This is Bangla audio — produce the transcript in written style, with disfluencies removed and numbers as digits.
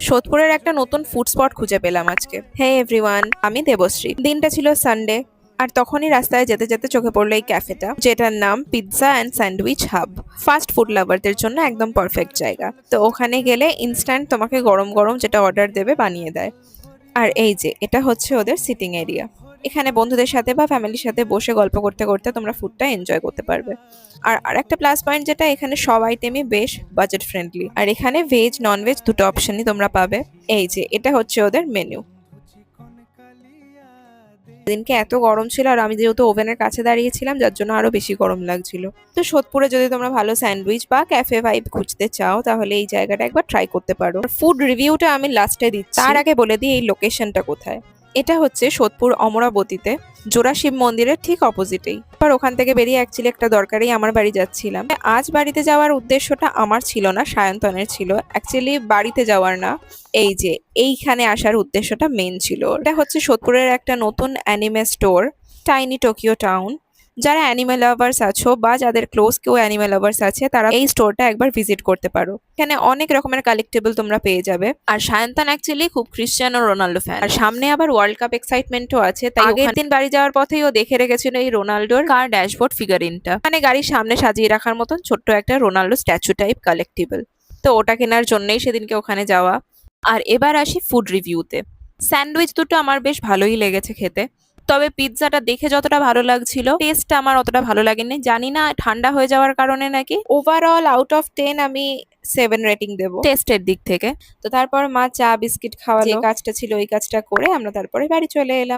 সোদপুরের একটা নতুন ফুড স্পট খুঁজে পেলাম আজকে। হে এভরিওয়ান, আমি দেবশ্রী। দিনটা ছিল সানডে, আর তখনই রাস্তায় যেতে যেতে চোখে পড়লো এই ক্যাফেটা, যেটার নাম pizza and sandwich hub. Fast food লাভারদের জন্য একদম পারফেক্ট জায়গা। তো ওখানে গেলে ইনস্ট্যান্ট তোমাকে গরম গরম যেটা অর্ডার দেবে বানিয়ে দেয়। আর এই যে এটা হচ্ছে ওদের সিটিং এরিয়া। এখানে বন্ধুদের সাথে বা ফ্যামিলির সাথে বসে গল্প করতে করতে তোমরা ফুডটা এনজয় করতে পারবে। আর আরেকটা প্লাস পয়েন্ট যেটা, এখানে সব আইটেমই বেশ বাজেট ফ্রেন্ডলি। আর এখানে ভেজ নন ভেজ দুটো অপশনই তোমরা পাবে। এই যে এটা হচ্ছে ওদের মেনু। দিনকে এত গরম ছিল, আর আমি যেহেতু ওভেনের কাছে দাঁড়িয়েছিলাম যার জন্য আরো বেশি গরম লাগছিল। তো সোদপুরে যদি তোমরা ভালো স্যান্ডউইচ বা ক্যাফে ভাইব খুঁজতে চাও তাহলে এই জায়গাটা একবার ট্রাই করতে পারো। ফুড রিভিউটা আমি লাস্টে দিচ্ছি, তার আগে বলে দিই এই লোকেশনটা কোথায়। এটা হচ্ছে সোদপুর অমরাবতীতে, জোড়া শিব মন্দিরের ঠিক অপোজিটেই। আর ওখান থেকে বেরিয়ে অ্যাকচুয়ালি একটা দরকারেই আমার বাড়ি যাচ্ছিলাম। আজ বাড়িতে যাওয়ার উদ্দেশ্যটা আমার ছিল না, সায়ন্তনের ছিল। অ্যাকচুয়ালি বাড়িতে যাওয়ার না, এই যে এইখানে আসার উদ্দেশ্যটা মেন ছিল। এটা হচ্ছে সোদপুরের একটা নতুন anime store, tiny Tokyo town. যারা অ্যানিমে লাভার্স আছো বা যাদের ক্লোজ কেউ অ্যানিমে লাভার্স আছে তারা এই স্টোরটা একবার ভিজিট করতে পারো। এখানে অনেক রকমের কালেক্টেবল তোমরা পেয়ে যাবে। আর সায়ন্তন অ্যাকচুয়ালি খুব ক্রিশ্চিয়ানো রোনাল্ডো ফ্যান, আর সামনে আবার ওয়ার্ল্ড কাপ এক্সাইটমেন্টও আছে, তাই আগের দিন বাড়ি যাওয়ার পথেই ও দেখে রেখেছিল এই রোনাল্ডোর কার ড্যাশবোর্ড ফিগারিনটা, মানে গাড়ির সামনে সাজিয়ে রাখার মতন ছোট্ট একটা রোনাল্ডো স্ট্যাচু টাইপ কালেক্টেবল। তো ওটা কেনার জন্যই সেদিনকে ওখানে যাওয়া। আর এবার আসি ফুড রিভিউতে। স্যান্ডউইচ দুটো আমার বেশ ভালোই লেগেছে খেতে, তবে পিৎজাটা দেখে যতটা ভালো লাগছিল টেস্টটা আমার অতটা ভালো লাগেনি। জানি না ঠান্ডা হয়ে যাওয়ার কারণে নাকি। ওভারঅল আউট অফ 10 আমি 7 রেটিং দেবো টেস্টের দিক থেকে। তো তারপর মা চা বিস্কিট খাওয়ালো, যে কাজটা ছিল ওই কাজটা করে আমরা তারপরে বাড়ি চলে এলাম।